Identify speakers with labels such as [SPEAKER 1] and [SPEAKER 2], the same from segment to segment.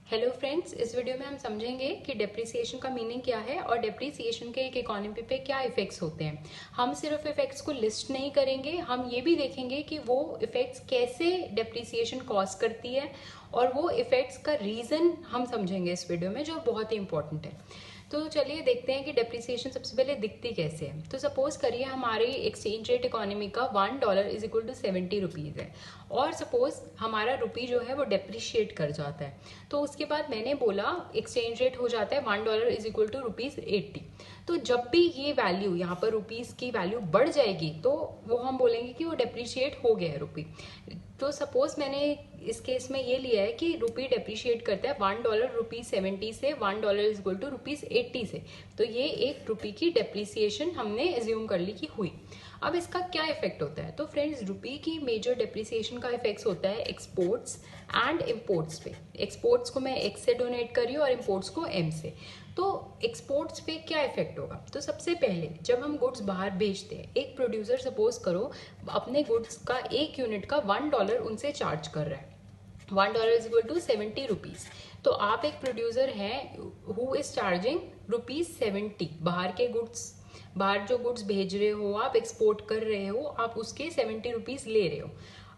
[SPEAKER 1] Hello friends, इस video में हम समझेंगे कि डेप्रिसिएशन का मीनिंग क्या है और डेप्रिसिएशन के एक इकोनॉमी पे क्या इफेक्ट्स होते हैं। हम सिर्फ इफेक्ट्स को लिस्ट नहीं करेंगे, हम ये भी देखेंगे कि वो इफेक्ट्स कैसे डेप्रिसिएशन कॉज करती है और वो इफेक्ट्स का रीजन हम समझेंगे इस वीडियो में, जो बहुत ही इंपॉर्टेंट है। तो चलिए देखते हैं कि डेप्रिसिएशन सबसे पहले दिखती कैसे है। तो सपोज करिए हमारी एक्सचेंज रेट इकोनॉमी का $1 इज इक्वल टू 70 रुपीज़ है और सपोज हमारा रुपी जो है वो डेप्रिशिएट कर जाता है। तो उसके बाद मैंने बोला एक्सचेंज रेट हो जाता है $1 इज इक्वल टू ₹80। तो जब भी ये वैल्यू यहाँ पर रुपीज़ की वैल्यू बढ़ जाएगी तो वो हम बोलेंगे कि वो डेप्रिशिएट हो गया है रुपी। तो सपोज मैंने इस केस में ये लिया है कि रुपी डेप्रिशिएट करता है $1 ₹70 से $1 इज इक्वल टू ₹80 से। तो ये एक रुपी की डेप्रिसिएशन हमने एज्यूम कर ली कि हुई। अब इसका क्या इफेक्ट होता है? तो फ्रेंड्स, रुपी की मेजर डेप्रिसिएशन का इफेक्ट होता है एक्सपोर्ट्स एंड इम्पोर्ट्स पे। एक्सपोर्ट्स को मैं एक्स से डोनेट कर रही हूँ और इम्पोर्ट्स को एम से। तो एक्सपोर्ट्स पे क्या इफेक्ट होगा? तो सबसे पहले जब हम गुड्स बाहर भेजते हैं, एक प्रोड्यूसर सपोज करो अपने गुड्स का एक यूनिट का $1 उनसे चार्ज कर रहा है। $1 इज इक्वल टू 70 रुपीज। तो आप एक प्रोड्यूसर हैं हु इज चार्जिंग ₹70। बाहर जो गुड्स भेज रहे हो, आप एक्सपोर्ट कर रहे हो, आप उसके 70 रुपीज ले रहे हो।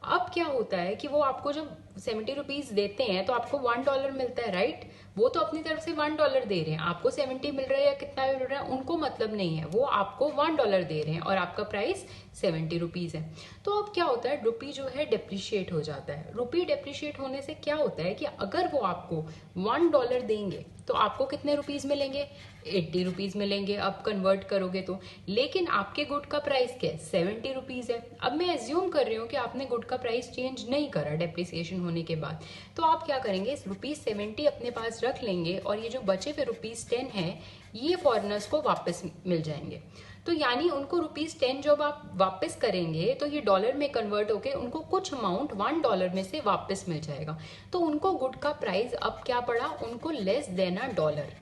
[SPEAKER 1] अब क्या होता है कि वो आपको जब 70 रुपीज देते हैं तो आपको $1 मिलता है, राइट? वो तो अपनी तरफ से $1 दे रहे हैं, आपको 70 मिल रहा है या कितना मिल रहा है उनको मतलब नहीं है, वो आपको $1 दे रहे हैं और आपका प्राइस 70 रुपीज है। तो अब क्या होता है, रुपी जो है डेप्रिशिएट हो जाता है। रुपी डेप्रिशिएट होने से क्या होता है कि अगर वो आपको $1 देंगे तो आपको कितने रुपीज मिलेंगे? 80 रुपीज मिलेंगे अब कन्वर्ट करोगे तो। लेकिन आपके गुड का प्राइस क्या है? 70 रुपीज है। अब मैं एज्यूम कर रही हूँ कि आपने गुड का प्राइस चेंज नहीं करा डेप्रिसिएशन होने के बाद। तो आप क्या करेंगे, ₹70 अपने पास रख लेंगे और ये जो बचे हुए ₹10 है ये फॉरेनर्स को वापस मिल जाएंगे। तो यानी उनको ₹10 जब आप वापस करेंगे तो ये डॉलर में कन्वर्ट होके उनको कुछ अमाउंट $1 में से वापस मिल जाएगा। तो उनको गुड का प्राइस अब क्या पड़ा? उनको लेस देन $1,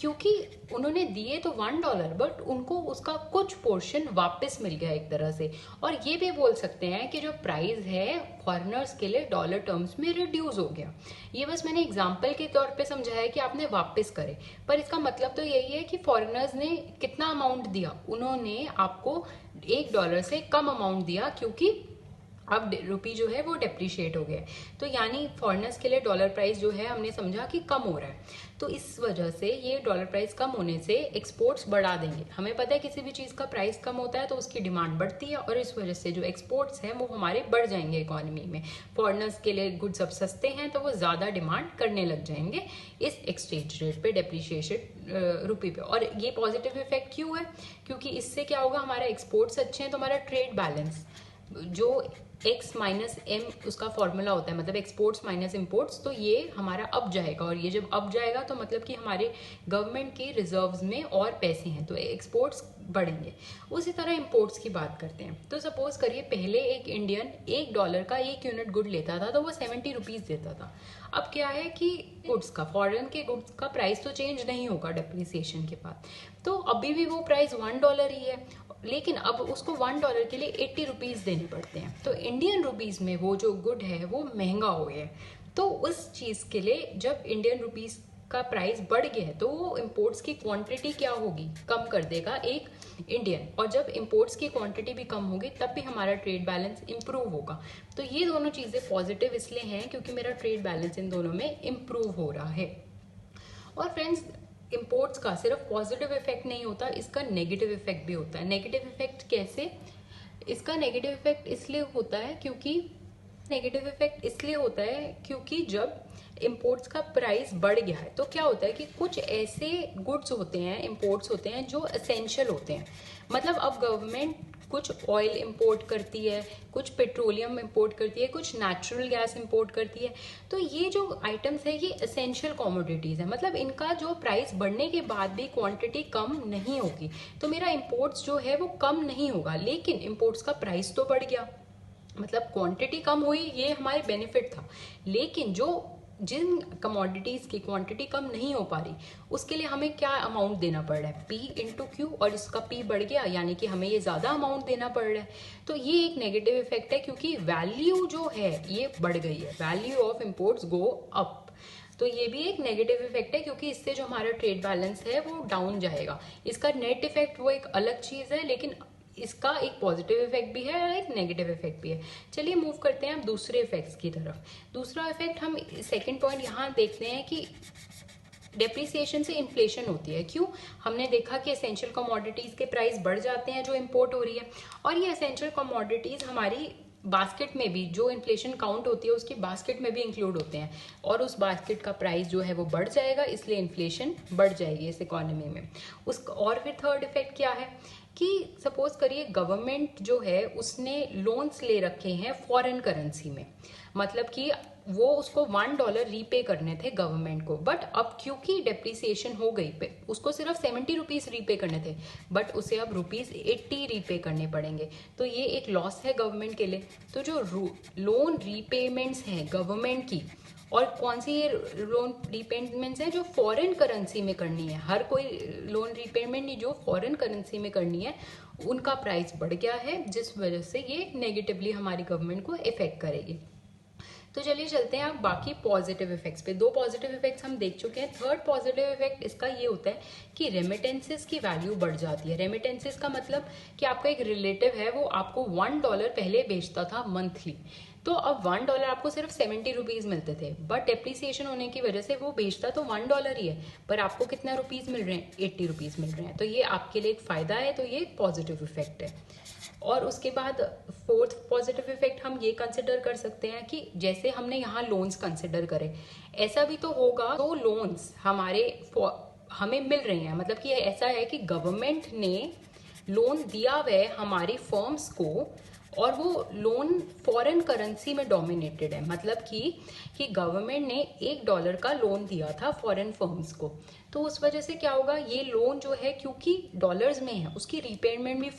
[SPEAKER 1] क्योंकि उन्होंने दिए तो $1 बट उनको उसका कुछ पोर्शन वापस मिल गया एक तरह से। और ये भी बोल सकते हैं कि जो प्राइस है फॉरेनर्स के लिए डॉलर टर्म्स में रिड्यूस हो गया। ये बस मैंने एग्जांपल के तौर पे समझाया कि आपने वापस करे, पर इसका मतलब तो यही है कि फॉरेनर्स ने कितना अमाउंट दिया, उन्होंने आपको $1 से कम अमाउंट दिया क्योंकि अब रुपी जो है वो डेप्रिशिएट हो गया है। तो यानी फॉरेनर्स के लिए डॉलर प्राइस जो है हमने समझा कि कम हो रहा है। तो इस वजह से ये डॉलर प्राइस कम होने से एक्सपोर्ट्स बढ़ा देंगे। हमें पता है किसी भी चीज़ का प्राइस कम होता है तो उसकी डिमांड बढ़ती है और इस वजह से जो एक्सपोर्ट्स हैं वो हमारे बढ़ जाएंगे इकोनॉमी में। फॉरेनर्स के लिए गुड्स अब सस्ते हैं तो वो ज़्यादा डिमांड करने लग जाएंगे इस एक्सचेंज रेट पे, डेप्रिशिएशन रुपी पे। और ये पॉजिटिव इफेक्ट क्यों है? क्योंकि इससे क्या होगा, हमारा एक्सपोर्ट्स अच्छे हैं तो हमारा ट्रेड बैलेंस जो x माइनस एम उसका फॉर्मूला होता है, मतलब एक्सपोर्ट्स माइनस इम्पोर्ट्स, तो ये हमारा अप जाएगा। और ये जब अप जाएगा तो मतलब कि हमारे गवर्नमेंट के रिजर्व्स में और पैसे हैं तो एक्सपोर्ट्स बढ़ेंगे। उसी तरह इम्पोर्ट्स की बात करते हैं। तो सपोज करिए पहले एक इंडियन $1 का एक यूनिट गुड लेता था तो वो 70 रुपीज देता था। अब क्या है कि गुड्स का, फॉरेन के गुड्स का प्राइस तो चेंज नहीं होगा डेप्रिसिएशन के बाद, तो अभी भी वो प्राइस $1 ही है, लेकिन अब उसको $1 के लिए 80 रुपीज देने पड़ते हैं। तो इंडियन रुपीज में वो जो गुड है वो महंगा हो गया है। तो उस चीज के लिए जब इंडियन रुपीज का प्राइस बढ़ गया है तो वो इम्पोर्ट्स की क्वांटिटी क्या होगी, कम कर देगा एक इंडियन। और जब इम्पोर्ट्स की क्वांटिटी भी कम होगी तब भी हमारा ट्रेड बैलेंस इंप्रूव होगा। तो ये दोनों चीजें पॉजिटिव इसलिए हैं क्योंकि मेरा ट्रेड बैलेंस इन दोनों में इंप्रूव हो रहा है। और फ्रेंड्स, इम्पोर्ट्स का सिर्फ पॉजिटिव इफेक्ट नहीं होता, इसका नेगेटिव इफेक्ट भी होता है। नेगेटिव इफेक्ट कैसे? इसका नेगेटिव इफेक्ट इसलिए होता है क्योंकि जब इम्पोर्ट्स का प्राइस बढ़ गया है तो क्या होता है कि कुछ ऐसे गुड्स होते हैं, इम्पोर्ट्स होते हैं जो एसेंशियल होते हैं। मतलब अब गवर्नमेंट कुछ ऑयल इंपोर्ट करती है, कुछ पेट्रोलियम इंपोर्ट करती है, कुछ नेचुरल गैस इंपोर्ट करती है। तो ये जो आइटम्स है ये एसेंशियल कमोडिटीज है, मतलब इनका जो प्राइस बढ़ने के बाद भी क्वांटिटी कम नहीं होगी। तो मेरा इंपोर्ट्स जो है वो कम नहीं होगा, लेकिन इंपोर्ट्स का प्राइस तो बढ़ गया, मतलब क्वांटिटी कम हुई, ये हमारे बेनिफिट था। लेकिन जिन कमोडिटीज की क्वांटिटी कम नहीं हो पा रही उसके लिए हमें क्या अमाउंट देना पड़ रहा है, P/Q, और इसका P बढ़ गया यानी कि हमें ये ज्यादा अमाउंट देना पड़ रहा है। तो ये एक नेगेटिव इफेक्ट है क्योंकि वैल्यू जो है ये बढ़ गई है, value of imports go up. तो ये भी एक नेगेटिव इफेक्ट है, क्योंकि इससे जो हमारा ट्रेड बैलेंस है वो डाउन जाएगा। इसका नेट इफेक्ट वो एक अलग चीज है, लेकिन इसका एक पॉजिटिव इफेक्ट भी है और एक नेगेटिव इफेक्ट भी है। चलिए मूव करते हैं अब दूसरे इफेक्ट्स की तरफ। दूसरा इफेक्ट हम सेकंड पॉइंट यहाँ देखते हैं कि डेप्रिसिएशन से इन्फ्लेशन होती है। क्यों? हमने देखा कि एसेंशियल कमोडिटीज के प्राइस बढ़ जाते हैं जो इंपोर्ट हो रही है, और ये एसेंशियल कमोडिटीज हमारी बास्केट में भी, जो इन्फ्लेशन काउंट होती है उसकी बास्केट में भी इंक्लूड होते हैं, और उस बास्केट का प्राइस जो है वो बढ़ जाएगा, इसलिए इन्फ्लेशन बढ़ जाएगी इस इकोनॉमी में। और फिर थर्ड इफेक्ट क्या है कि सपोज करिए गवर्नमेंट जो है उसने लोन्स ले रखे हैं फॉरेन करेंसी में, मतलब कि वो उसको $1 रीपे करने थे गवर्नमेंट को, बट अब क्योंकि डेप्रिसिएशन हो गई पे उसको सिर्फ 70 रुपीज रीपे करने थे, बट उसे अब ₹80 रीपे करने पड़ेंगे। तो ये एक लॉस है गवर्नमेंट के लिए। तो जो लोन रीपेमेंट्स हैं गवर्नमेंट की, और कौन सी ये लोन रीपेमेंट्स हैं जो फॉरेन करेंसी में करनी है, हर कोई लोन रीपेमेंट नहीं, जो फॉरेन करेंसी में करनी है उनका प्राइस बढ़ गया है, जिस वजह से ये नेगेटिवली हमारी गवर्नमेंट को इफेक्ट करेगी। तो चलिए चलते हैं अब बाकी पॉजिटिव इफेक्ट्स पे। 2 पॉजिटिव इफेक्ट्स हम देख चुके हैं। थर्ड पॉजिटिव इफेक्ट इसका ये होता है कि रेमिटेंसेस की वैल्यू बढ़ जाती है। रेमिटेंसेस का मतलब कि आपका एक रिलेटिव है, वो आपको $1 पहले बेचता था मंथली, तो अब $1 आपको सिर्फ 70 रुपीज मिलते थे, बट डेप्रिसिएशन होने की वजह से वो बेचता तो $1 ही है, पर आपको कितना रुपीज मिल रहे हैं? 80 रुपीज मिल रहे हैं। तो ये आपके लिए एक फायदा है, तो ये एक पॉजिटिव इफेक्ट है। और उसके बाद फोर्थ पॉजिटिव इफेक्ट हम ये कंसिडर कर सकते हैं कि जैसे हमने यहाँ लोन्स कंसिडर करे, ऐसा भी तो होगा तो लोन्स हमें मिल रहे हैं, मतलब कि ऐसा है कि गवर्नमेंट ने लोन दिया हुआ है हमारी फर्म्स को, और वो लोन फॉरेन करेंसी में डोमिनेटेड है, मतलब कि गवर्नमेंट ने $1 का लोन दिया था फॉरेन फर्म्स को, तो उस वजह से क्या होगा, ये लोन जो है क्योंकि डॉलर्स में है उसकी रीपेमेंट भी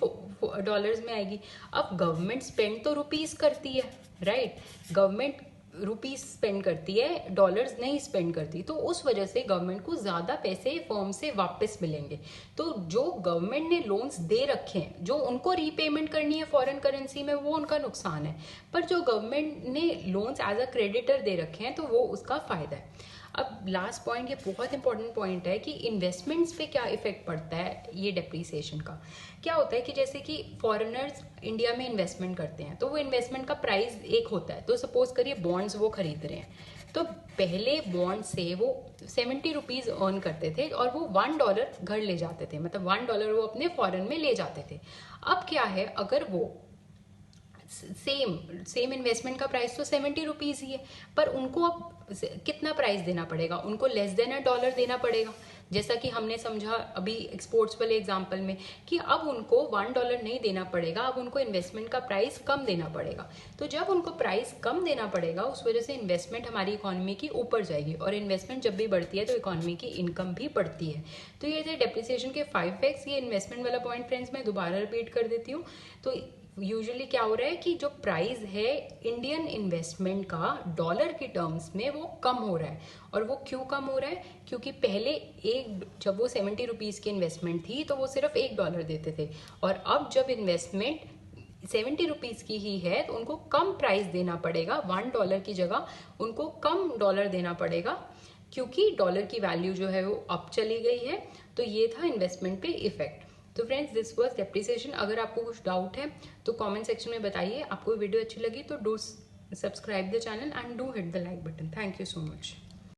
[SPEAKER 1] डॉलर्स में आएगी। अब गवर्नमेंट स्पेंड तो रुपीस करती है, राइट, गवर्नमेंट रुपीस स्पेंड करती है, डॉलर्स नहीं स्पेंड करती, तो उस वजह से गवर्नमेंट को ज्यादा पैसे फर्म से वापस मिलेंगे। तो जो गवर्नमेंट ने लोन्स दे रखे हैं, जो उनको रीपेमेंट करनी है फॉरेन करेंसी में, वो उनका नुकसान है, पर जो गवर्नमेंट ने लोन्स एज अ क्रेडिटर दे रखे हैं तो वो उसका फायदा है। अब लास्ट पॉइंट, ये बहुत इंपॉर्टेंट पॉइंट है कि इन्वेस्टमेंट्स पे क्या इफेक्ट पड़ता है ये डेप्रिसिएशन का। क्या होता है कि जैसे कि फॉरेनर्स इंडिया में इन्वेस्टमेंट करते हैं, तो वो इन्वेस्टमेंट का प्राइस एक होता है, तो सपोज करिए बॉन्ड्स वो खरीद रहे हैं, तो पहले बॉन्ड से वो 70 रुपीज अर्न करते थे और वो $1 घर ले जाते थे, मतलब $1 वो अपने फॉरेन में ले जाते थे। अब क्या है, अगर वो सेम इन्वेस्टमेंट का प्राइस तो 70 रुपीज ही है, पर उनको अब कितना प्राइस देना पड़ेगा, उनको लेस देन $1 देना पड़ेगा। जैसा कि हमने समझा अभी एक्सपोर्ट्स वाले एग्जांपल में कि अब उनको $1 नहीं देना पड़ेगा, अब उनको इन्वेस्टमेंट का प्राइस कम देना पड़ेगा। तो जब उनको प्राइस कम देना पड़ेगा, उस वजह से इन्वेस्टमेंट हमारी इकोनॉमी की ऊपर जाएगी, और इन्वेस्टमेंट जब भी बढ़ती है तो इकोनॉमी की इनकम भी बढ़ती है। तो ये थे डेप्रिसिएशन के 5 इफेक्ट्स। ये इन्वेस्टमेंट वाला पॉइंट फ्रेंड्स मैं दोबारा रिपीट कर देती हूँ। तो यूजुअली क्या हो रहा है कि जो प्राइस है इंडियन इन्वेस्टमेंट का डॉलर की टर्म्स में वो कम हो रहा है, और वो क्यों कम हो रहा है, क्योंकि पहले जब वो 70 रुपीज की इन्वेस्टमेंट थी तो वो सिर्फ $1 देते थे, और अब जब इन्वेस्टमेंट 70 रुपीज की ही है तो उनको कम प्राइस देना पड़ेगा, $1 की जगह उनको कम डॉलर देना पड़ेगा, क्योंकि डॉलर की वैल्यू जो है वो अप चली गई है। तो ये था इन्वेस्टमेंट पे इफेक्ट। तो फ्रेंड्स दिस वाज डेप्रिसिएशन। अगर आपको कुछ डाउट है तो कमेंट सेक्शन में बताइए। आपको वीडियो अच्छी लगी तो do subscribe the channel and do hit the like button. Thank you so much.